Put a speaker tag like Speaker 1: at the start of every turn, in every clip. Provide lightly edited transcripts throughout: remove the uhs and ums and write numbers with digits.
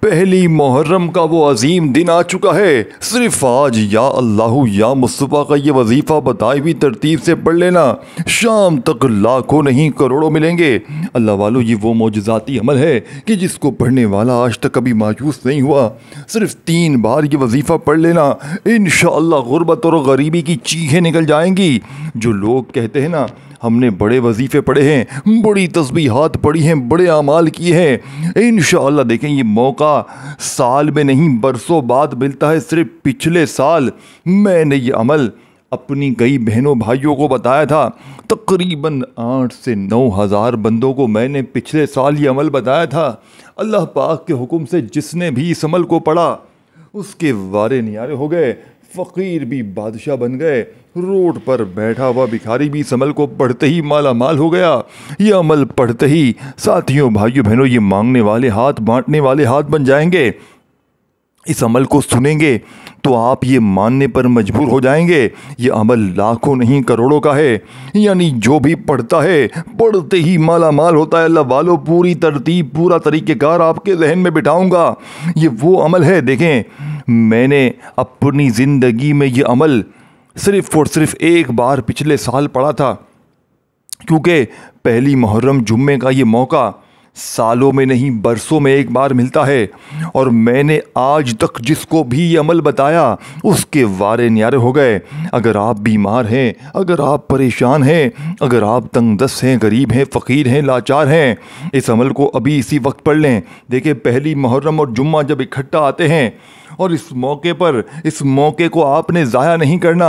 Speaker 1: पहली मुहर्रम का वो अजीम दिन आ चुका है। सिर्फ आज या अल्लाह या मुस्तफ़ा का ये वजीफ़ा बताई हुई तरतीब से पढ़ लेना, शाम तक लाखों नहीं करोड़ों मिलेंगे। अल्लाह वालों, ये वो मौजज़ाती अमल है कि जिसको पढ़ने वाला आज तक कभी मायूस नहीं हुआ। सिर्फ 3 बार ये वजीफ़ा पढ़ लेना, इंशाअल्लाह गुर्बत और गरीबी की चीखें निकल जाएंगी। जो लोग कहते हैं ना हमने बड़े वजीफ़े पढ़े हैं, बड़ी तस्बीहात पढ़ी हैं, बड़े अमाल किए हैं, इंशाअल्लाह देखें ये मौका साल में नहीं बरसों बाद मिलता है। सिर्फ पिछले साल मैंने ये अमल अपनी कई बहनों भाइयों को बताया था। तकरीबन 8 से 9 हज़ार बंदों को मैंने पिछले साल ये अमल बताया था। अल्लाह पाक के हुक्म से जिसने भी इस अमल को पढ़ा उसके वारे नियारे हो गए, फ़कीर भी बादशाह बन गए, रोड पर बैठा हुआ भिखारी भी इस अमल को पढ़ते ही माला माल हो गया। ये अमल पढ़ते ही साथियों भाइयों बहनों ये मांगने वाले हाथ बांटने वाले हाथ बन जाएंगे। इस अमल को सुनेंगे तो आप ये मानने पर मजबूर हो जाएंगे ये अमल लाखों नहीं करोड़ों का है। यानी जो भी पढ़ता है पढ़ते ही माला माल होता है। अल्लाह वालों, पूरी तरतीब पूरा तरीक़ेकार आपके जहन में बिठाऊंगा। ये वो अमल है, देखें मैंने अपनी ज़िंदगी में ये अमल सिर्फ़ और सिर्फ एक बार पिछले साल पढ़ा था, क्योंकि पहली मुहर्रम जुम्मे का ये मौका सालों में नहीं बरसों में एक बार मिलता है। और मैंने आज तक जिसको भी ये अमल बताया उसके वारे न्यारे हो गए। अगर आप बीमार हैं, अगर आप परेशान हैं, अगर आप तंगदस्त हैं, गरीब हैं, फ़कीर हैं, लाचार हैं, इस अमल को अभी इसी वक्त पढ़ लें। देखिए पहली मुहर्रम और जुम्मा जब इकट्ठा आते हैं और इस मौके को आपने ज़ाया नहीं करना।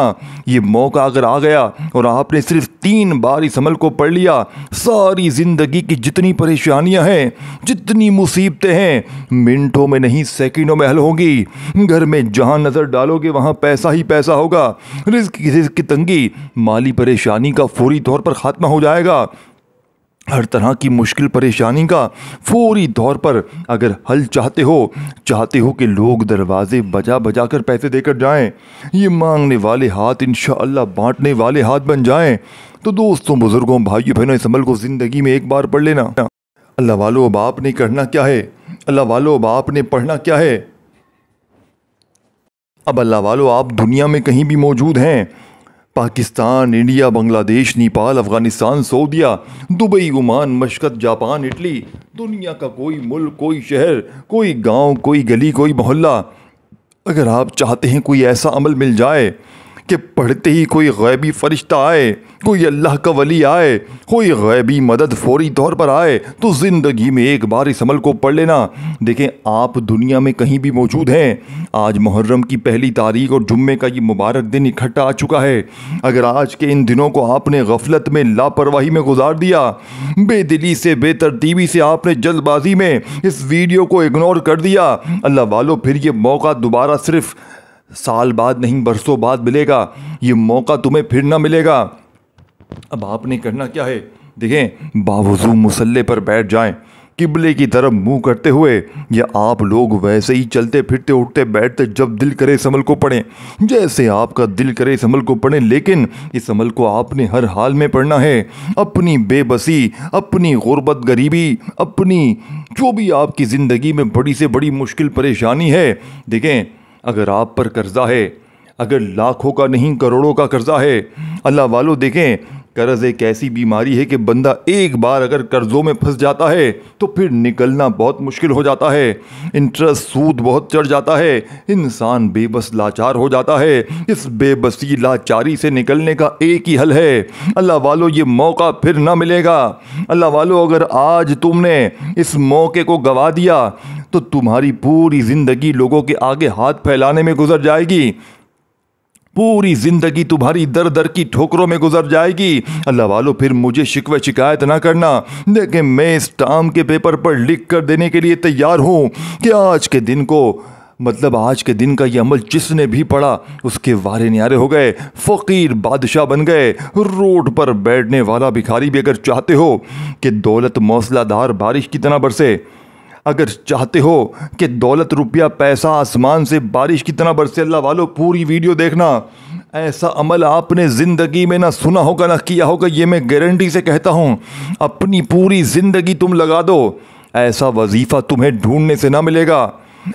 Speaker 1: ये मौका अगर आ गया और आपने सिर्फ 3 बार इस अमल को पढ़ लिया, सारी ज़िंदगी की जितनी परेशानियां हैं, जितनी मुसीबतें हैं, मिनटों में नहीं सेकंडों में हल होंगी। घर में जहां नज़र डालोगे वहां पैसा ही पैसा होगा। रिज़्क़ की तंगी, माली परेशानी का फौरी तौर पर ख़ात्मा हो जाएगा। हर तरह की मुश्किल परेशानी का फौरी तौर पर अगर हल चाहते हो कि लोग दरवाजे बजा बजा कर पैसे देकर जाएं, ये मांगने वाले हाथ इंशाअल्लाह बांटने वाले हाथ बन जाएं, तो दोस्तों बुजुर्गों भाइयों बहनों इस अमल को ज़िंदगी में एक बार पढ़ लेना। अल्लाह वालों, अब आपने करना क्या है? अल्लाह वालों, अब आपने पढ़ना क्या है? अब अल्लाह वालों, आप दुनिया में कहीं भी मौजूद हैं, पाकिस्तान, इंडिया, बांग्लादेश, नेपाल, अफ़गानिस्तान, सऊदीया, Dubai, Oman, Muscat, Japan, Italy, दुनिया का कोई मुल्क, कोई शहर, कोई गांव, कोई गली, कोई मोहल्ला, अगर आप चाहते हैं कोई ऐसा अमल मिल जाए कि पढ़ते ही कोई गैबी फ़रिश्ता आए, कोई अल्लाह का वली आए, कोई गैबी मदद फौरी तौर पर आए, तो ज़िंदगी में एक बार इस अमल को पढ़ लेना। देखें आप दुनिया में कहीं भी मौजूद हैं, आज मुहर्रम की पहली तारीख और जुम्मे का ये मुबारक दिन इकट्ठा आ चुका है। अगर आज के इन दिनों को आपने गफलत में, लापरवाही में गुजार दिया, बेदिली से, बेतरतीबी से आपने जल्दबाजी में इस वीडियो को इग्नोर कर दिया, अल्लाह वालों फिर ये मौका दोबारा सिर्फ साल बाद नहीं बरसों बाद मिलेगा। ये मौका तुम्हें फिर ना मिलेगा। अब आपने करना क्या है? देखें बावजू मुसल्ले पर बैठ जाएं, किबले की तरफ मुंह करते हुए, या आप लोग वैसे ही चलते फिरते उठते बैठते जब दिल करे इस अमल को पढ़ें, जैसे आपका दिल करे इस अमल को पढ़ें, लेकिन इस अमल को आपने हर हाल में पढ़ना है। अपनी बेबसी, अपनी गुर्बत, गरीबी, अपनी जो भी आपकी ज़िंदगी में बड़ी से बड़ी मुश्किल परेशानी है, देखें अगर आप पर कर्जा है, अगर लाखों का नहीं करोड़ों का कर्जा है, अल्लाह वालों देखें कर्ज एक ऐसी बीमारी है कि बंदा एक बार अगर कर्जों में फंस जाता है तो फिर निकलना बहुत मुश्किल हो जाता है। इंटरेस्ट, सूद बहुत चढ़ जाता है, इंसान बेबस लाचार हो जाता है। इस बेबसी लाचारी से निकलने का एक ही हल है। अल्लाह वालों ये मौका फिर ना मिलेगा। अल्लाह वालों अगर आज तुमने इस मौके को गंवा दिया तो तुम्हारी पूरी ज़िंदगी लोगों के आगे हाथ फैलाने में गुजर जाएगी, पूरी ज़िंदगी तुम्हारी दर दर की ठोकरों में गुजर जाएगी। अल्लाह वालों फिर मुझे शिकवा शिकायत ना करना। देखें मैं इस टाम के पेपर पर लिख कर देने के लिए तैयार हूँ कि आज के दिन को, मतलब आज के दिन का ये अमल जिसने भी पढ़ा उसके वारे न्यारे हो गए, फ़कीर बादशाह बन गए, रोड पर बैठने वाला भिखारी भी। अगर चाहते हो कि दौलत मौसलाधार बारिश की तरह बरसे, अगर चाहते हो कि दौलत, रुपया, पैसा आसमान से बारिश की तरह बरसे, अल्लाह वालों पूरी वीडियो देखना। ऐसा अमल आपने ज़िंदगी में ना सुना होगा ना किया होगा, ये मैं गारंटी से कहता हूँ। अपनी पूरी ज़िंदगी तुम लगा दो, ऐसा वजीफ़ा तुम्हें ढूंढने से ना मिलेगा।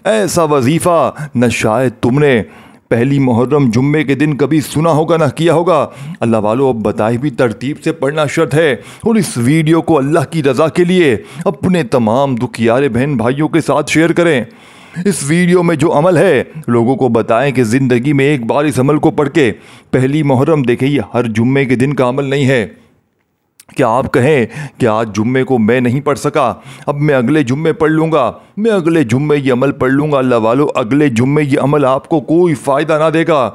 Speaker 1: ऐसा वजीफ़ा न शायद तुमने पहली मुहर्रम जुम्मे के दिन कभी सुना होगा ना किया होगा। अल्लाह वालों, अब बताई हुई तरतीब से पढ़ना शर्त है। और इस वीडियो को अल्लाह की रज़ा के लिए अपने तमाम दुखियारे बहन भाइयों के साथ शेयर करें। इस वीडियो में जो अमल है लोगों को बताएं कि ज़िंदगी में एक बार इस अमल को पढ़ के पहली मुहर्रम देखें। ये हर जुम्मे के दिन का अमल नहीं है। क्या आप कहें कि आज जुम्मे को मैं नहीं पढ़ सका, अब मैं अगले जुम्मे पढ़ लूँगा, मैं अगले जुम्मे ये अमल पढ़ लूँगा। अल्लाह वालों, अगले जुम्मे ये अमल आपको कोई फ़ायदा ना देगा।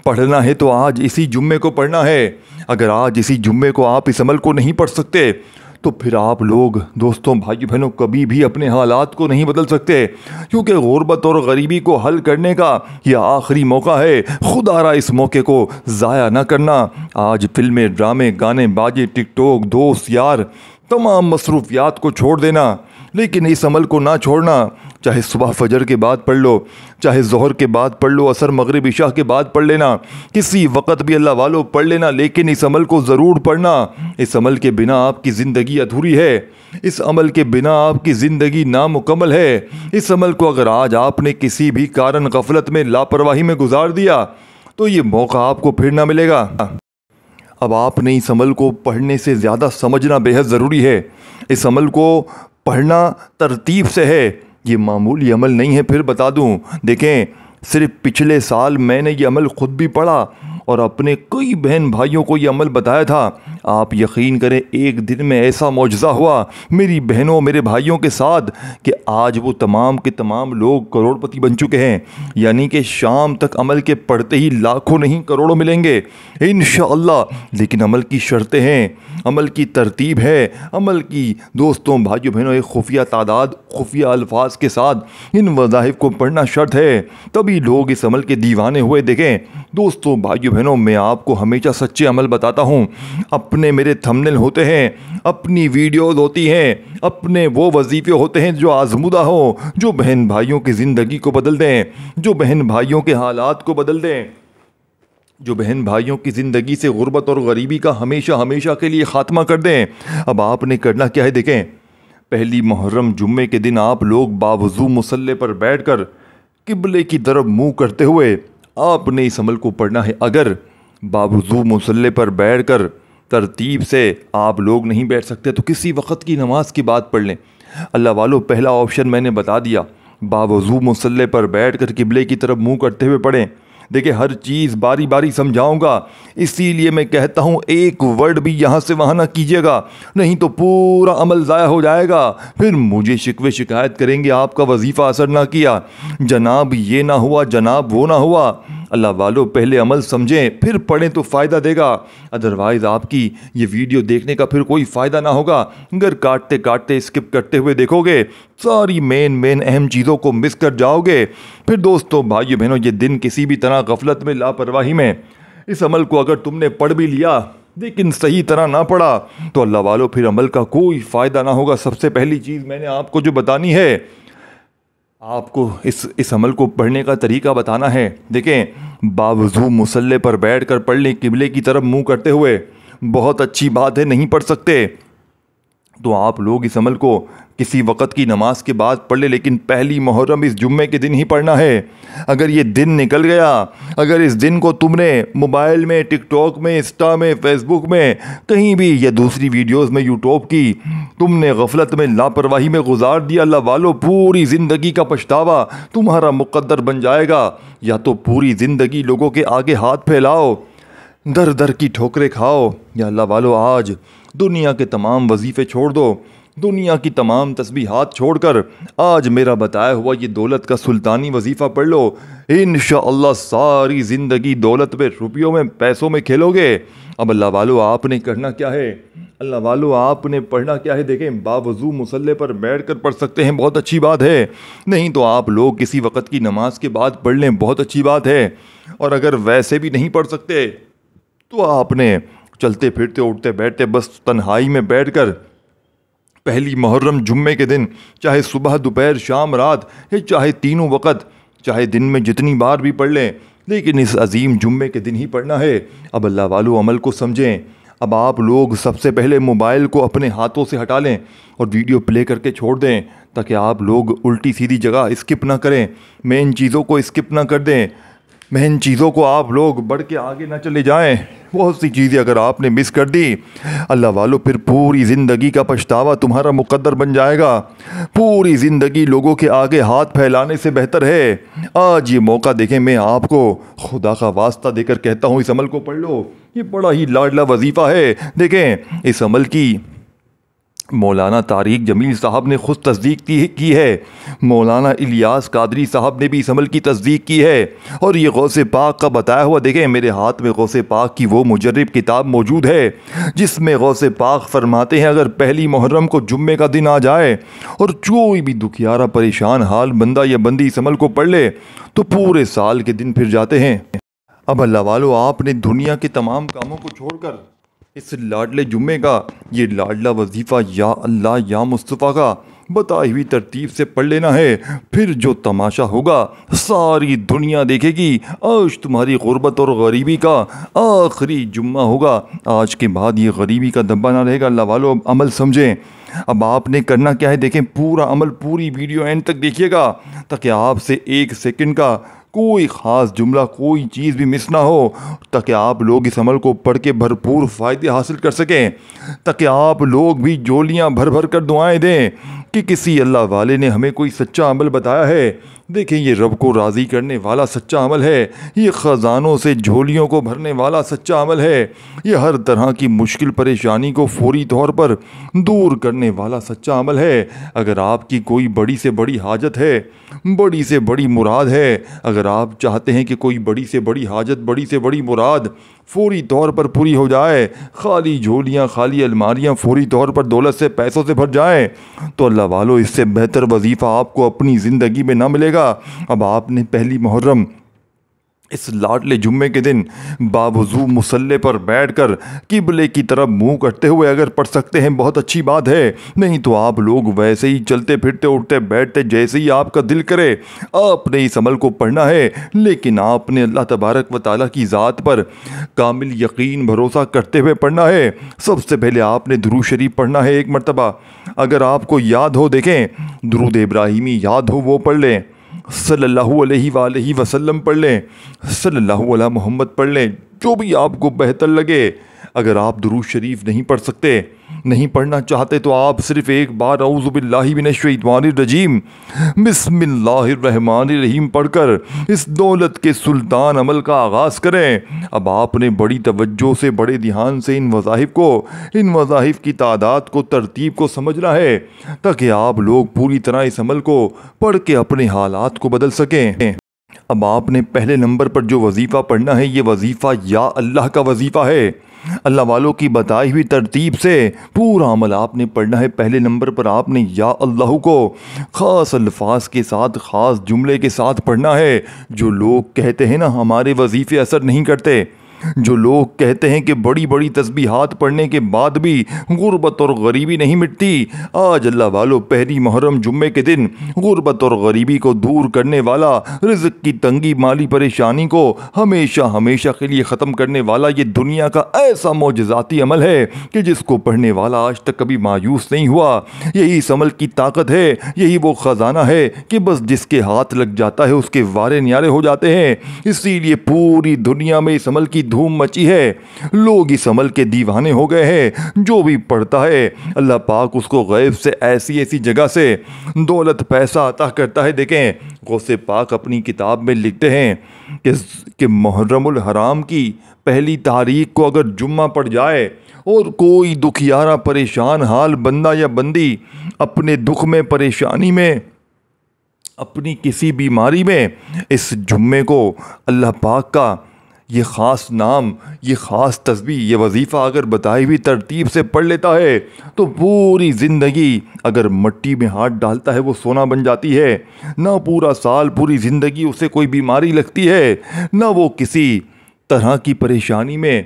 Speaker 1: पढ़ना है तो आज इसी जुम्मे को पढ़ना है। अगर आज इसी जुम्मे को आप इस अमल को नहीं पढ़ सकते तो फिर आप लोग दोस्तों भाइयों बहनों कभी भी अपने हालात को नहीं बदल सकते, क्योंकि गुर्बत और गरीबी को हल करने का यह आखिरी मौका है। खुदारा इस मौके को ज़ाया ना करना। आज फिल्में, ड्रामे, गाने, बाजे, टिकटॉक, दोस्त यार, तमाम मसरूफियात को छोड़ देना, लेकिन इस अमल को ना छोड़ना। चाहे सुबह फजर के बाद पढ़ लो, चाहे ज़ोहर के बाद पढ़ लो, असर, मगरिब, इशा के बाद पढ़ लेना, किसी वक़्त भी अल्लाह वालों पढ़ लेना, लेकिन इस अमल को ज़रूर पढ़ना। इस अमल के बिना आपकी ज़िंदगी अधूरी है। इस अमल के बिना आपकी ज़िंदगी नामुकम्मल है। इस अमल को अगर आज आपने किसी भी कारण गफलत में, लापरवाही में गुजार दिया तो ये मौका आपको फिर ना मिलेगा। अब आपने इस अमल को पढ़ने से ज़्यादा समझना बेहद ज़रूरी है। इस अमल को पढ़ना तरतीब से है, ये मामूली अमल नहीं है। फिर बता दूं, देखें, सिर्फ पिछले साल मैंने ये अमल ख़ुद भी पढ़ा और अपने कई बहन भाइयों को ये अमल बताया था। आप यकीन करें, एक दिन में ऐसा मौजज़ा हुआ मेरी बहनों, मेरे भाइयों के साथ कि आज वो तमाम के तमाम लोग करोड़पति बन चुके हैं। यानी कि शाम तक अमल के पढ़ते ही लाखों नहीं करोड़ों मिलेंगे इंशाअल्लाह। लेकिन अमल की शर्तें हैं, अमल की तरतीब है, अमल की दोस्तों भाइयों बहनों एक खुफिया तादाद, खुफिया अल्फाज के साथ इन वज़ाइफ को पढ़ना शर्त है, तभी लोग इस अमल के दीवाने हुए। देखें दोस्तों भाइयों बहनों, मैं आपको हमेशा सच्चे अमल बताता हूँ। अपने मेरे थंबनेल होते हैं, अपनी वीडियोज़ होती हैं, अपने वो वजीफ़े होते हैं जो आजमुदा हो, जो बहन भाइयों की ज़िंदगी को बदल दें, जो बहन भाइयों के हालात को बदल दें, जो बहन भाइयों की ज़िंदगी से गुर्बत और गरीबी का हमेशा हमेशा के लिए ख़ात्मा कर दें। अब आपने करना क्या है, देखें, पहली मुहर्रम जुम्मे के दिन आप लोग बावजू मुसल्ले पर बैठकर किबले की तरफ मुंह करते हुए आपने इस अमल को पढ़ना है। अगर बावजू मुसल्ले पर बैठकर तरतीब से आप लोग नहीं बैठ सकते तो किसी वक्त की नमाज की बात पढ़ लें। अल्लाह वालों, पहला ऑप्शन मैंने बता दिया, बावजू मुसल्ले पर बैठकर किबले की तरफ मुंह करते हुए पढ़ें। देखिए, हर चीज़ बारी बारी समझाऊंगा, इसीलिए मैं कहता हूँ एक वर्ड भी यहाँ से वहाँ ना कीजिएगा, नहीं तो पूरा अमल ज़ाया हो जाएगा। फिर मुझे शिकवे शिकायत करेंगे आपका वजीफ़ा असर ना किया, जनाब ये ना हुआ, जनाब वो ना हुआ। अल्लाह वालों, पहले अमल समझें फिर पढ़ें तो फ़ायदा देगा, अदरवाइज़ आपकी ये वीडियो देखने का फिर कोई फ़ायदा ना होगा। अगर काटते काटते स्किप करते हुए देखोगे सारी मेन अहम चीज़ों को मिस कर जाओगे। फिर दोस्तों भाइयों बहनों, ये दिन किसी भी तरह गफलत में, लापरवाही में इस अमल को अगर तुमने पढ़ भी लिया लेकिन सही तरह ना पढ़ा तो अल्लाह वालों फिर अमल का कोई फ़ायदा ना होगा। सबसे पहली चीज़ मैंने आपको जो बतानी है, आपको इस अमल को पढ़ने का तरीका बताना है। देखें, बावजू मुसल्ले पर बैठकर पढ़ लें किबले की तरफ मुंह करते हुए, बहुत अच्छी बात है। नहीं पढ़ सकते तो आप लोग इस अमल को किसी वक़्त की नमाज के बाद पढ़ ले, लेकिन पहली मुहर्रम इस जुम्मे के दिन ही पढ़ना है। अगर ये दिन निकल गया, अगर इस दिन को तुमने मोबाइल में, टिकटॉक में, इंस्टा में, फेसबुक में, कहीं भी या दूसरी वीडियोस में यूट्यूब की तुमने गफलत में, लापरवाही में गुजार दिया, अल्लाह वालों पूरी ज़िंदगी का पछतावा तुम्हारा मुक़द्दर बन जाएगा। या तो पूरी ज़िंदगी लोगों के आगे हाथ फैलाओ, दर दर की ठोकरें खाओ, या अल्लाह वालों आज दुनिया के तमाम वजीफ़े छोड़ दो, दुनिया की तमाम तस्बीहात छोड़कर आज मेरा बताया हुआ ये दौलत का सुल्तानी वजीफ़ा पढ़ लो। इंशाअल्लाह सारी ज़िंदगी दौलत में, रुपयों में, पैसों में खेलोगे। अब अल्लाह वालों आपने करना क्या है, अल्लाह वालों आपने पढ़ना क्या है। देखें, बावजू मुसल्ले पर बैठ कर पढ़ सकते हैं, बहुत अच्छी बात है। नहीं तो आप लोग किसी वक़्त की नमाज के बाद पढ़ लें, बहुत अच्छी बात है। और अगर वैसे भी नहीं पढ़ सकते तो आपने चलते फिरते, उठते बैठते, बस तन्हाई में बैठकर पहली मुहर्रम जुम्मे के दिन, चाहे सुबह, दोपहर, शाम, रात, या चाहे तीनों वक़्त, चाहे दिन में जितनी बार भी पढ़ लें, लेकिन इस अजीम जुम्मे के दिन ही पढ़ना है। अब अल्लाह वालों अमल को समझें। अब आप लोग सबसे पहले मोबाइल को अपने हाथों से हटा लें और वीडियो प्ले करके छोड़ दें, ताकि आप लोग उल्टी सीधी जगह स्किप ना करें, मेन चीज़ों को स्किप ना कर दें, मेन चीज़ों को आप लोग बढ़ के आगे ना चले जाएं। बहुत सी चीज़ें अगर आपने मिस कर दी अल्लाह वालों, फिर पूरी ज़िंदगी का पछतावा तुम्हारा मुकद्दर बन जाएगा। पूरी ज़िंदगी लोगों के आगे हाथ फैलाने से बेहतर है आज ये मौका देखें। मैं आपको खुदा का वास्ता देकर कहता हूँ, इस अमल को पढ़ लो। ये बड़ा ही लाडला वजीफ़ा है। देखें, इस अमल की मौलाना तारिक जमील साहब ने खुद तस्दीक की है, मौलाना इलियास कादरी साहब ने भी इस अमल की तस्दीक की है, और ये गौसे पाक का बताया हुआ। देखें, मेरे हाथ में गौसे पाक की वो मुजर्रिब किताब मौजूद है जिसमें गौसे पाक फरमाते हैं, अगर पहली मुहर्रम को जुम्मे का दिन आ जाए और कोई भी दुखियारा परेशान हाल बंदा या बंदी इस अमल को पढ़ ले तो पूरे साल के दिन फिर जाते हैं। अब अल्लाह वालों, आपने दुनिया के तमाम कामों को छोड़कर इस लाडले जुम्मे का ये लाडला वजीफ़ा या अल्लाह या मुस्तफ़ा का बताई हुई तरतीब से पढ़ लेना है। फिर जो तमाशा होगा सारी दुनिया देखेगी। आज तुम्हारी गुर्बत और गरीबी का आखिरी जुम्मा होगा। आज के बाद ये गरीबी का धब्बा ना रहेगा। अल्लाह वालों, अब अमल समझें। अब आपने करना क्या है, देखें पूरा अमल, पूरी वीडियो एंड तक देखिएगा ताकि आपसे 1 सेकंड का कोई ख़ास जुमला, कोई चीज़ भी मिस ना हो, ताकि आप लोग इस अमल को पढ़ के भरपूर फ़ायदे हासिल कर सकें, ताकि आप लोग भी जोलियां भर भर कर दुआएं दें कि किसी अल्लाह वाले ने हमें कोई सच्चा अमल बताया है। देखें, ये रब को राज़ी करने वाला सच्चा अमल है, ये ख़जानों से झोलियों को भरने वाला सच्चा अमल है, ये हर तरह की मुश्किल परेशानी को फौरी तौर पर दूर करने वाला सच्चा अमल है। अगर आपकी कोई बड़ी से बड़ी हाजत है, बड़ी से बड़ी मुराद है, अगर आप चाहते हैं कि कोई बड़ी से बड़ी हाजत, बड़ी से बड़ी मुराद फौरी तौर पर पूरी हो जाए, खाली झोलियाँ, खाली अलमारियाँ फौरी तौर पर दौलत से, पैसों से भर जाएं, तो अल्लाह वालों, इससे बेहतर वजीफ़ा आपको अपनी ज़िंदगी में ना मिलेगा। अब आपने पहली मुहर्रम इस लाडले जुम्मे के दिन बावजू मुसल्ले पर बैठकर किबले की तरफ मुंह करते हुए अगर पढ़ सकते हैं बहुत अच्छी बात है, नहीं तो आप लोग वैसे ही चलते फिरते उठते बैठते जैसे ही आपका दिल करे आपने इस अमल को पढ़ना है। लेकिन आपने अल्लाह तबारक व तआला की ज़ात पर कामिल यकीन भरोसा करते हुए पढ़ना है। सबसे पहले आपने दुरूद शरीफ पढ़ना है 1 मरतबा। अगर आपको याद हो, देखें दुरूद इब्राहिमी याद हो वो पढ़ लें, सल्लल्लाहु अलैहि वसल्लम पढ़ लें, सल्लल्लाहु अला मोहम्मद पढ़ लें, जो भी आपको बेहतर लगे। अगर आप दुरूद शरीफ नहीं पढ़ सकते, नहीं पढ़ना चाहते, तो आप सिर्फ़ एक बार औज़ु बिल्लाहि मिनश शैतानिर रजीम बिस्मिल्लाहिर रहमानिर रहीम पढ़कर इस दौलत के सुल्तान अमल का आगाज़ करें। अब आपने बड़ी तवज्जो से, बड़े ध्यान से इन वज़ाहिफ़ की तादाद को, तरतीब को समझना है, ताकि आप लोग पूरी तरह इस अमल को पढ़ के अपने हालात को बदल सकें। अब आपने पहले नंबर पर जो वजीफ़ा पढ़ना है, ये वजीफ़ा या अल्लाह का वजीफ़ा है। अल्लाह वालों की बताई हुई तरतीब से पूरा अमल आपने पढ़ना है। पहले नंबर पर आपने या अल्लाह को ख़ास अल्फाज के साथ, ख़ास जुमले के साथ पढ़ना है। जो लोग कहते हैं ना हमारे वजीफ़े असर नहीं करते, जो लोग कहते हैं कि बड़ी बड़ी तस्बीहात पढ़ने के बाद भी गुर्बत और गरीबी नहीं मिटती, आज अल्लाह वालों पहली मुहर्रम जुम्मे के दिन गुर्बत और गरीबी को दूर करने वाला, रिज़्क़ की तंगी, माली परेशानी को हमेशा हमेशा के लिए ख़त्म करने वाला ये दुनिया का ऐसा मौजज़ाती अमल है कि जिसको पढ़ने वाला आज तक कभी मायूस नहीं हुआ। यही इस अमल की ताकत है, यही वो ख़जाना है कि बस जिसके हाथ लग जाता है उसके वारे न्यारे हो जाते हैं। इसीलिए पूरी दुनिया में इस अमल की धूम मची है, लोग इस अमल के दीवाने हो गए हैं। जो भी पढ़ता है अल्लाह पाक उसको गैब से ऐसी ऐसी जगह से दौलत पैसा अता करता है। देखें गौसे पाक अपनी किताब में लिखते हैं कि मुहर्रमुल हराम की पहली तारीख को अगर जुम्मा पड़ जाए और कोई दुखियारा परेशान हाल बंदा या बंदी अपने दुख में, परेशानी में, अपनी किसी बीमारी में इस जुम्मे को अल्लाह पाक का ये ख़ास नाम, ये ख़ास तस्बीह, ये वजीफ़ा अगर बताई हुई तरतीब से पढ़ लेता है तो पूरी ज़िंदगी अगर मिट्टी में हाथ डालता है वो सोना बन जाती है। ना पूरा साल, पूरी ज़िंदगी उसे कोई बीमारी लगती है, ना वो किसी तरह की परेशानी में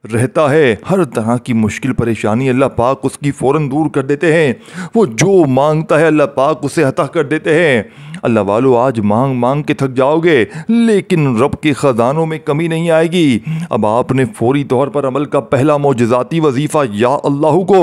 Speaker 1: रहता है। हर तरह की मुश्किल परेशानी अल्लाह पाक उसकी फ़ौरन दूर कर देते हैं। वो जो मांगता है अल्लाह पाक उसे अता कर देते हैं। अल्लाह वालों, आज मांग मांग के थक जाओगे, लेकिन रब के ख़जानों में कमी नहीं आएगी। अब आपने फौरी तौर पर अमल का पहला मोजज़ाती वजीफ़ा या अल्लाह को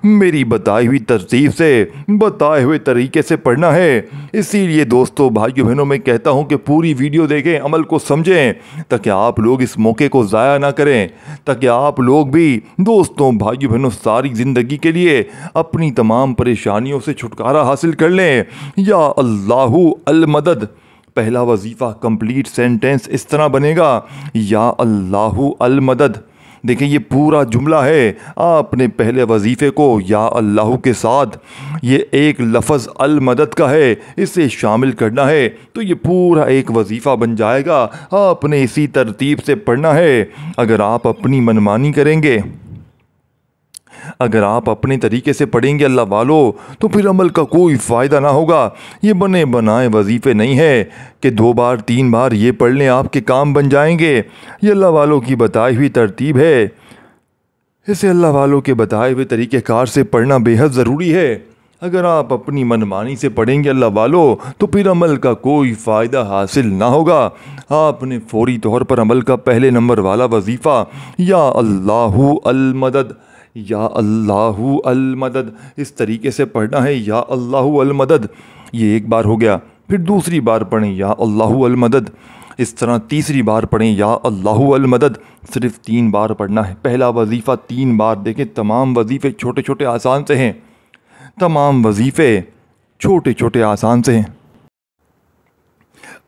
Speaker 1: मेरी बताई हुई तरतीब से, बताए हुए तरीके से पढ़ना है। इसीलिए दोस्तों, भाइयों बहनों, मैं कहता हूँ कि पूरी वीडियो देखें, अमल को समझें, ताकि आप लोग इस मौके को ज़ाया ना करें, ताकि आप लोग भी दोस्तों, भाइयों बहनों, सारी ज़िंदगी के लिए अपनी तमाम परेशानियों से छुटकारा हासिल कर लें। या अल्लाहु अल मदद, पहला वजीफ़ा कंप्लीट सेंटेंस इस तरह बनेगा, या अल्लाहु अल मदद। देखिए, ये पूरा जुमला है। आपने पहले वजीफ़े को या अल्लाह के साथ ये एक लफ्ज़ अल मदद का है, इसे शामिल करना है, तो ये पूरा एक वजीफ़ा बन जाएगा। आपने इसी तरतीब से पढ़ना है। अगर आप अपनी मनमानी करेंगे, अगर आप अपने तरीके से पढ़ेंगे अल्लाह वालों, तो फिर अमल का कोई फ़ायदा ना होगा। ये बने बनाए वजीफ़े नहीं है कि 2 बार 3 बार ये पढ़ लें आपके काम बन जाएंगे। ये अल्लाह वालों की बताई हुई तरतीब है। इसे अल्लाह वालों के बताए हुए तरीक़ेकार से पढ़ना बेहद ज़रूरी है। अगर आप अपनी मनमानी से पढ़ेंगे अल्लाह वालों, तो फिर अमल का कोई फ़ायदा हासिल ना होगा। आपने फौरी तौर पर अमल का पहले नंबर वाला वजीफ़ा या अल्लाहु अल मदद, या अल्लाहु अल मदद, इस तरीके से पढ़ना है। या अल्लाहु अल मदद, ये एक बार हो गया। फिर दूसरी बार पढ़ें या अल्लाहु अल मदद, इस तरह तीसरी बार पढ़ें या अल्लाहु अल मदद। सिर्फ 3 बार पढ़ना है। पहला वजीफ़ा 3 बार। देखें, तमाम वजीफ़े छोटे छोटे आसान से हैं, तमाम वजीफ़े छोटे छोटे आसान से हैं।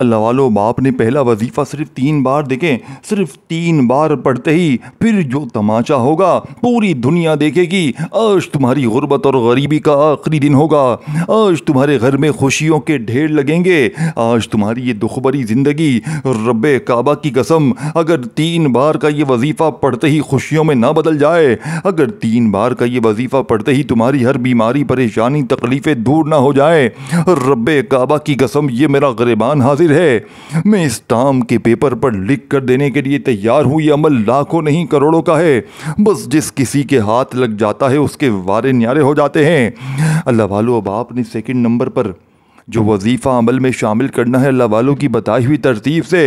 Speaker 1: अल्लाह वालों, बाप ने पहला वजीफ़ा सिर्फ 3 बार, देखें, सिर्फ 3 बार पढ़ते ही फिर जो तमाचा होगा पूरी दुनिया देखेगी। आज तुम्हारी गुर्बत और गरीबी का आखिरी दिन होगा। आज तुम्हारे घर में खुशियों के ढेर लगेंगे। आज तुम्हारी ये दुखभरी ज़िंदगी, रब्बे काबा की कसम, अगर 3 बार का ये वजीफ़ा पढ़ते ही खुशियों में ना बदल जाए, अगर 3 बार का ये वजीफ़ा पढ़ते ही तुम्हारी हर बीमारी, परेशानी, तकलीफ़ें दूर ना हो जाए, रब्बे काबा की कसम, ये मेरा ग़रीबान हाजिर है, मैं इस टाम के पेपर पर लिख कर देने के लिए तैयार हूँ। ये अमल लाखों नहीं करोड़ों का है। बस जिस किसी के हाथ लग जाता है उसके वारे न्यारे हो जाते हैं। अल्लाह वालों, अब आपने सेकंड नंबर पर जो वजीफ़ा अमल में शामिल करना है अल्लाह वालों की बताई हुई तरतीब से,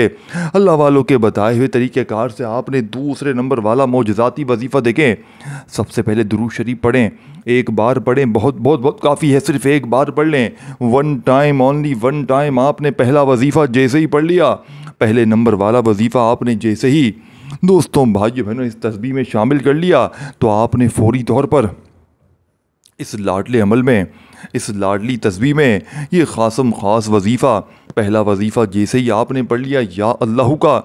Speaker 1: अल्लाह वालों के बताए हुए तरीक़ेकार से, आपने दूसरे नंबर वाला मोजज़ाती वजीफ़ा देखें। सबसे पहले दुरूद शरीफ पढ़ें, एक बार पढ़ें, बहुत बहुत बहुत काफ़ी है, सिर्फ एक बार पढ़ लें। 1 टाइम ओनली, 1 टाइम। आपने पहला वजीफ़ा जैसे ही पढ़ लिया, पहले नंबर वाला वजीफ़ा आपने जैसे ही दोस्तों, भाइयों बहनों, इस तस्बीह में शामिल कर लिया, तो आपने फौरी तौर पर इस लाडले अमल में, इस लाडली तस्बीह में, ये ख़ासम ख़ास वजीफ़ा, पहला वजीफ़ा जैसे ही आपने पढ़ लिया या अल्लाह का,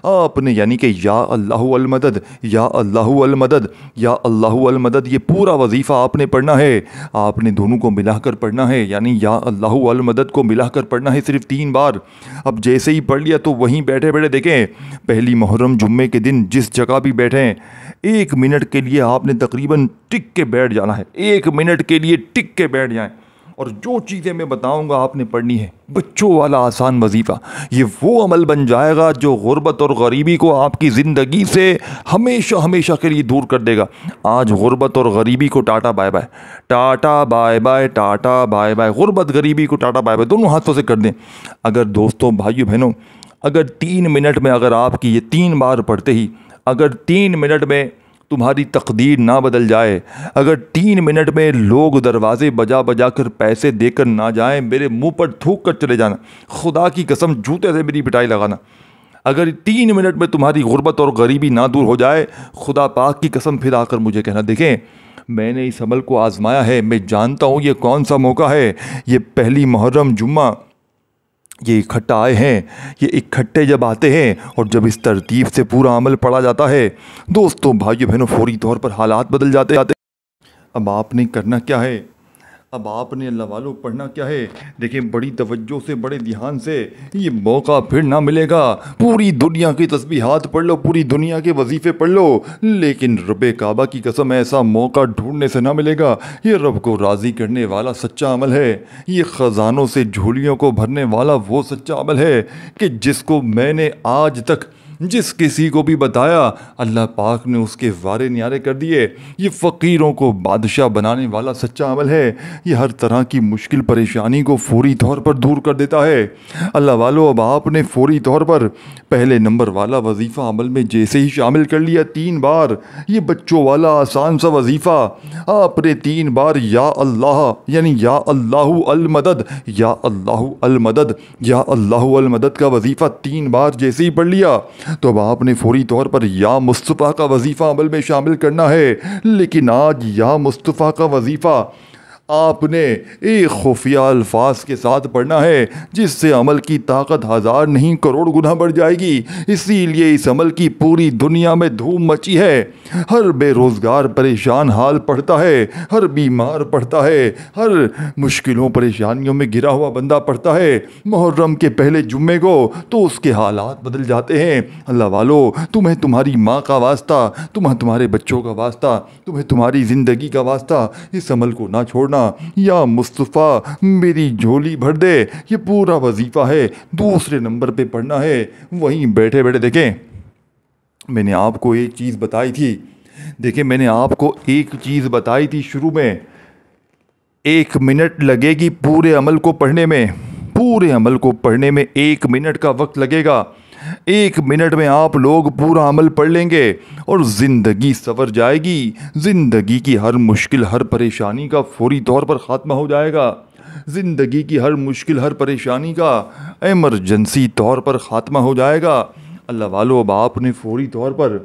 Speaker 1: आपने यानी कि या अल्लाहु अल मदद, या अल्लाहु अल मदद, या अल्लाहु अल मदद, ये पूरा वजीफ़ा आपने पढ़ना है। आपने दोनों को मिलाकर पढ़ना है, यानी या अल्लाहु अल मदद को मिलाकर पढ़ना है सिर्फ 3 बार। अब जैसे ही पढ़ लिया तो वहीं बैठे बैठे देखें, पहली मुहर्रम जुम्मे के दिन जिस जगह भी बैठें, 1 मिनट के लिए आपने तकरीबन टिक के बैठ जाना है। 1 मिनट के लिए टिक के बैठ जाएं, और जो चीज़ें मैं बताऊंगा आपने पढ़नी है। बच्चों वाला आसान वजीफ़ा, ये वो अमल बन जाएगा जो गुर्बत और गरीबी को आपकी ज़िंदगी से हमेशा हमेशा के लिए दूर कर देगा। आज गुर्बत और गरीबी को ta-ta bye bye, ta-ta bye bye, ta-ta bye bye. गुर्बत गरीबी को टाटा बाय बाय दोनों हाथों से कर दें। अगर दोस्तों, भाइयों बहनों, अगर 3 मिनट में, अगर आपकी ये 3 बार पढ़ते ही अगर 3 मिनट में तुम्हारी तकदीर ना बदल जाए, अगर 3 मिनट में लोग दरवाजे बजा बजा कर पैसे देकर ना जाएं, मेरे मुंह पर थूक कर चले जाना, खुदा की कसम जूते से मेरी पिटाई लगाना। अगर 3 मिनट में तुम्हारी गुर्बत और गरीबी ना दूर हो जाए, खुदा पाक की कसम फिर आकर मुझे कहना, देखें, मैंने इस अमल को आजमाया है, मैं जानता हूँ ये कौन सा मौका है। ये पहली मुहर्रम जुम्मा, ये इकट्ठा आए हैं। ये इकट्ठे जब आते हैं और जब इस तरतीब से पूरा अमल पढ़ा जाता है, दोस्तों, भाइयों बहनों, फौरी तौर पर हालात बदल जाते जाते। अब आपने करना क्या है, अब आपने अल्लाह वालों पढ़ना क्या है। देखिए, बड़ी तवज्जो से, बड़े ध्यान से, ये मौका फिर ना मिलेगा। पूरी दुनिया की तस्बीहात पढ़ लो, पूरी दुनिया के वजीफ़े पढ़ लो, लेकिन रब्बे काबा की कसम ऐसा मौका ढूंढने से ना मिलेगा। ये रब को राज़ी करने वाला सच्चा अमल है। ये ख़जानों से झोलियों को भरने वाला वो सच्चा अमल है कि जिसको मैंने आज तक जिस किसी को भी बताया अल्लाह पाक ने उसके वारे न्यारे कर दिए। ये फ़कीरों को बादशाह बनाने वाला सच्चा अमल है। ये हर तरह की मुश्किल परेशानी को फौरी तौर पर दूर कर देता है। अल्लाह वालों, अब आपने फौरी तौर पर पहले नंबर वाला वजीफ़ा अमल में जैसे ही शामिल कर लिया 3 बार, ये बच्चों वाला आसान सा वजीफ़ा आपने 3 बार या अल्लाह यानी या अल्लाहु अल मदद, या अल्लाहु अल मदद, या अल्लाहु अल मदद का वजीफ़ा 3 बार जैसे ही पढ़ लिया तो अब आपने फौरी तौर पर या मुस्तफ़ा का वजीफ़ा अमल में शामिल करना है। लेकिन आज या मुस्तफ़ा का वजीफ़ा आपने एक खुफिया अल्फाज के साथ पढ़ना है जिससे अमल की ताकत 1000 नहीं करोड़ गुना बढ़ जाएगी। इसीलिए इस अमल की पूरी दुनिया में धूम मची है। हर बेरोज़गार परेशान हाल पढ़ता है, हर बीमार पढ़ता है, हर मुश्किलों परेशानियों में घिरा हुआ बंदा पढ़ता है मुहर्रम के पहले जुम्मे को, तो उसके हालात बदल जाते हैं। अल्लाह वालों, तुम्हें तुम्हारी माँ का वास्ता, तुम्हें तुम्हारे बच्चों का वास्ता, तुम्हें तुम्हारी ज़िंदगी का वास्ता, इस अमल को ना छोड़ना। या मुस्तफ़ा मेरी झोली भर दे, ये पूरा वजीफ़ा है, दूसरे नंबर पे पढ़ना है। वहीं बैठे बैठे देखें, मैंने आपको एक चीज़ बताई थी। देखें, मैंने आपको एक चीज़ बताई थी शुरू में, 1 मिनट लगेगी पूरे अमल को पढ़ने में। पूरे अमल को पढ़ने में 1 मिनट का वक्त लगेगा। 1 मिनट में आप लोग पूरा अमल पढ़ लेंगे और ज़िंदगी संवर जाएगी। ज़िंदगी की हर मुश्किल, हर परेशानी का फौरी तौर पर ख़ात्मा हो जाएगा। ज़िंदगी की हर मुश्किल, हर परेशानी का एमरजेंसी तौर पर ख़ात्मा हो जाएगा। अल्लाह वालों, अब आपने फौरी तौर पर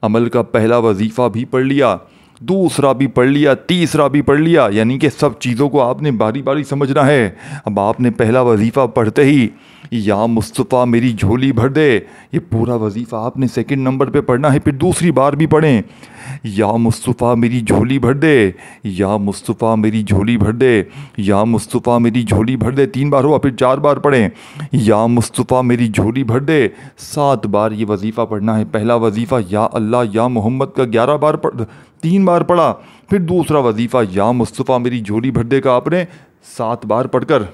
Speaker 1: अमल का पहला वजीफ़ा भी पढ़ लिया, दूसरा भी पढ़ लिया, तीसरा भी पढ़ लिया, यानी कि सब चीज़ों को आपने बारी बारी समझना है। अब आपने पहला वजीफ़ा पढ़ते ही या मुस्तफ़ा मेरी झोली भर दे, ये पूरा वजीफ़ा आपने सेकंड नंबर पे पढ़ना है। फिर दूसरी बार भी पढ़ें, या मुस्तफ़ा मेरी झोली भर दे, या मुस्तफ़ा मेरी झोली भर दे, या मुस्तफ़ा मेरी झोली भर दे। 3 बार हुआ, फिर 4 बार पढ़ें, या मुस्तफ़ा मेरी झोली भर दे। 7 बार ये वजीफ़ा पढ़ना है। पहला वजीफ़ा या अल्लाह या मोहम्मद का 11 बार 3 बार पढ़ा। फिर दूसरा वजीफ़ा या मुस्तफ़ा मेरी झोली भर दे का आपने 7 बार पढ़कर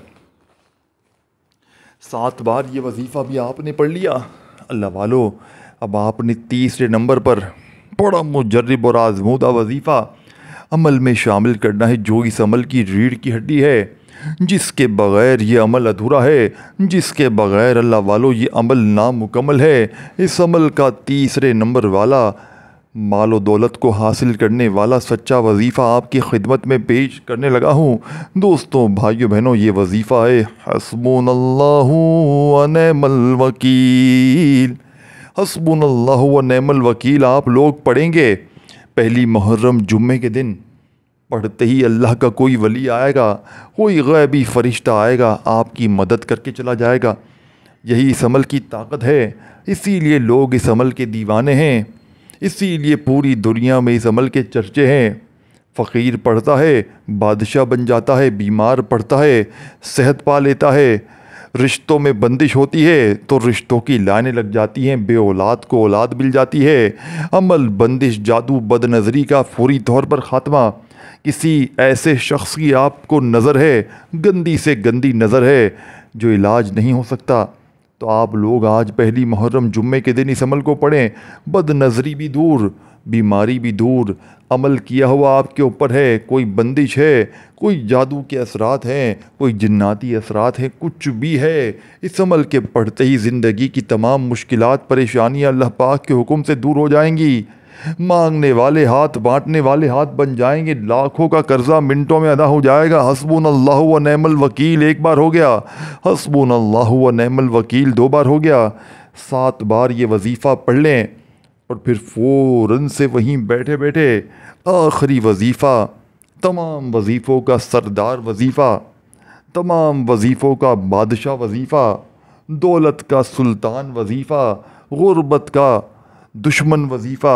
Speaker 1: 7 बार ये वजीफ़ा भी आपने पढ़ लिया। अल्लाह वालों, अब आपने तीसरे नंबर पर बड़ा मुजर्रिब और आज़मूदा वजीफ़ा अमल में शामिल करना है, जो इस अमल की रीढ़ की हड्डी है, जिसके बग़ैर ये अमल अधूरा है, जिसके बग़ैर अल्लाह वालों ये अमल नामुकम्मल है। इस अमल का तीसरे नंबर वाला मालो दौलत को हासिल करने वाला सच्चा वजीफ़ा आपकी खिदमत में पेश करने लगा हूँ। दोस्तों, भाइयों बहनों, ये वजीफ़ा है हस्बुनल्लाहु व निअमल वकील। हस्बुनल्लाहु व निअमल वकील आप लोग पढ़ेंगे पहली मुहर्रम जुम्मे के दिन। पढ़ते ही अल्लाह का कोई वली आएगा, कोई गैबी फ़रिश्ता आएगा, आपकी मदद करके चला जाएगा। यही इस अमल की ताकत है। इसीलिए लोग इस अमल के दीवाने हैं, इसीलिए पूरी दुनिया में इस अमल के चर्चे हैं। फ़कीर पढ़ता है बादशाह बन जाता है, बीमार पढ़ता है सेहत पा लेता है, रिश्तों में बंदिश होती है तो रिश्तों की लाइनें लग जाती हैं, बे औलाद को औलाद मिल जाती है। अमल, बंदिश, जादू, बदनज़री का फौरी तौर पर ख़ात्मा। किसी ऐसे शख्स की आपको नज़र है, गंदी से गंदी नज़र है, जो इलाज नहीं हो सकता, तो आप लोग आज पहली मुहर्रम जुम्मे के दिन इस अमल को पढ़ें। बदनज़री भी दूर, बीमारी भी दूर, अमल किया हुआ आपके ऊपर है, कोई बंदिश है, कोई जादू के असरात हैं, कोई जिन्नाती असरात हैं, कुछ भी है, इस अमल के पढ़ते ही ज़िंदगी की तमाम मुश्किलात, परेशानियाँ अल्लाह पाक के हुक्म से दूर हो जाएंगी। मांगने वाले हाथ बांटने वाले हाथ बन जाएंगे, लाखों का कर्जा मिनटों में अदा हो जाएगा। हस्बुनल्लाहु व निअमल वकील 1 बार हो गया, हस्बुनल्लाहु व निअमल वकील 2 बार हो गया। 7 बार ये वजीफ़ा पढ़ लें और फिर फ़ौरन से वहीं बैठे बैठे आखिरी वजीफ़ा, तमाम वजीफ़ों का सरदार वजीफ़ा, तमाम वजीफ़ों का बादशाह वजीफ़ा, दौलत का सुल्तान वजीफ़ा, गुर्बत का दुश्मन वजीफ़ा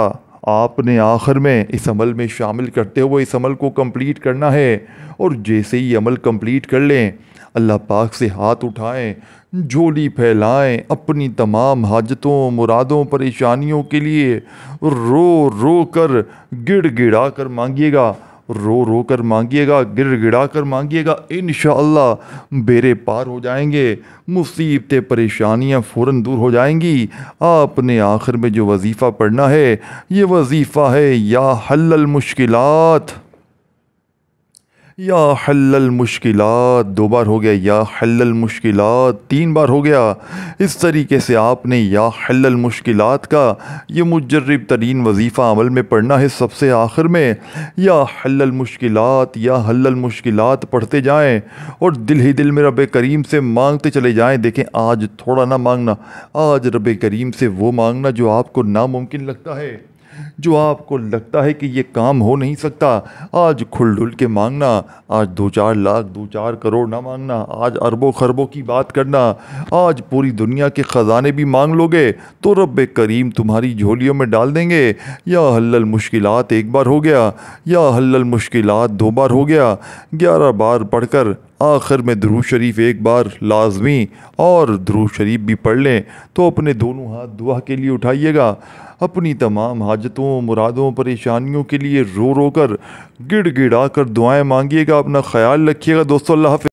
Speaker 1: आपने आखिर में इस अमल में शामिल करते हुए इस अमल को कंप्लीट करना है। और जैसे ही अमल कंप्लीट कर लें, अल्लाह पाक से हाथ उठाएं, झोली फैलाएं, अपनी तमाम हाजतों, मुरादों, परेशानियों के लिए रो रो कर, गिड़ गिड़ा कर मांगिएगा। रो रो कर मांगिएगा, गिड़गिड़ा कर मांगिएगा, इंशाअल्लाह बेड़े पार हो जाएंगे, मुसीबतें परेशानियां फ़ौरन दूर हो जाएंगी। आपने आखिर में जो वजीफ़ा पढ़ना है, ये वजीफ़ा है या हल्लल मुश्किलात, या हल्लल मुश्किलात। 2 बार हो गया, या हल्लल मुश्किलात 3 बार हो गया। इस तरीके से आपने या हल्लल मुश्किलात का ये मुजर्रब तरीन वजीफ़ा अमल में पढ़ना है। सबसे आखिर में या हल्लल मुश्किलात, या हल्लल मुश्किलात पढ़ते जाएं और दिल ही दिल में रब करीम से मांगते चले जाएं। देखें, आज थोड़ा ना मांगना, आज रब करीम से वो मांगना जो आपको नामुमकिन लगता है, जो आपको लगता है कि ये काम हो नहीं सकता। आज खुल डुल के मांगना। आज 2-4 लाख 2-4 करोड़ ना मांगना, आज अरबों खरबों की बात करना। आज पूरी दुनिया के ख़जाने भी मांग लोगे तो रब करीम तुम्हारी झोलियों में डाल देंगे। या हल्लल मुश्किलात 1 बार हो गया, या हल्लल मुश्किलात 2 बार हो गया। 11 बार पढ़कर आखिर में दुरूद शरीफ 1 बार लाजमी, और दुरूद शरीफ भी पढ़ लें तो अपने दोनों हाथ दुआ के लिए उठाइएगा। अपनी तमाम हाजतों, मुरादों, परेशानियों के लिए रो रो कर, गिड़गिड़ा कर दुआएं मांगिएगा। अपना ख्याल रखिएगा दोस्तों। अल्लाह हाफ़िज़।